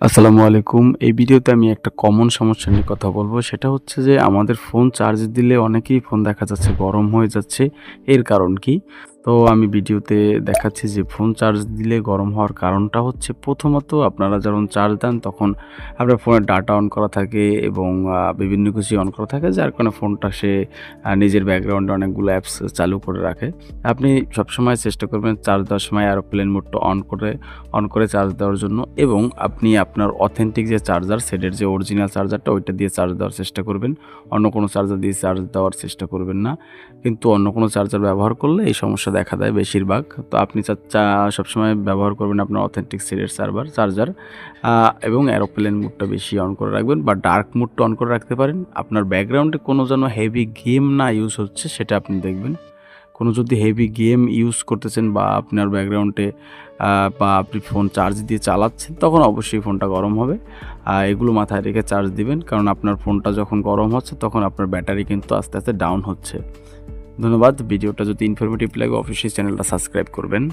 আসসালামু আলাইকুম। এই ভিডিওতে আমি একটা কমন সমস্যা নিয়ে কথা বলবো। সেটা হচ্ছে যে আমাদের ফোন চার্জ দিলে অনেকেই ফোন দেখা যাচ্ছে গরম হয়ে যাচ্ছে। এর কারণ কি? তো আমি ভিডিওতে দেখাচ্ছি যে ফোন চার্জ দিলে গরম হওয়ার কারণটা হচ্ছে প্রথমত আপনারা যখন চার্জ দেন তখন আপনার ফোনের ডাটা অন করা থাকে এবং বিভিন্ন কিছুই অন করা থাকে যার কারণে ফোনটা সে নিজের ব্যাকগ্রাউন্ডে অনেকগুলো অ্যাপস চালু করে রাখে। আপনি সবসময় চেষ্টা করবেন চার্জ দেওয়ার সময় এরোপ্লেন মোডটা অন করে চার্জ দেওয়ার জন্য এবং আপনি আপনার অথেন্টিক যে চার্জার সেটের যে অরিজিনাল চার্জারটা ওইটা দিয়ে চার্জ দেওয়ার চেষ্টা করবেন। অন্য কোনো চার্জার দিয়ে চার্জ দেওয়ার চেষ্টা করবেন না। কিন্তু অন্য কোনো চার্জার ব্যবহার করলে এই সমস্যা দেখা দেয় বেশিরভাগ। তো আপনি সবসময় ব্যবহার করবেন আপনার অথেন্টিক সেটের চার্জার এবং এরোপ্লেন মোডটা বেশি অন করে রাখবেন বা ডার্ক মোডটা অন করে রাখতে পারেন। আপনার ব্যাকগ্রাউন্ডে কোনো যেন হেভি গেম না ইউজ হচ্ছে সেটা আপনি দেখবেন। কোনো যদি হেভি গেম ইউজ করতেছেন বা আপনার ব্যাকগ্রাউন্ডে বা আপনি ফোন চার্জ দিয়ে চালাচ্ছেন তখন অবশ্যই ফোনটা গরম হবে। এগুলো মাথায় রেখে চার্জ দিবেন, কারণ আপনার ফোনটা যখন গরম হচ্ছে তখন আপনার ব্যাটারি কিন্তু আস্তে আস্তে ডাউন হচ্ছে। ধন্যবাদ। ভিডিওটা যদি ইনফরমেটিভ লাগে অবশ্যই চ্যানেলটা সাবস্ক্রাইব করবেন।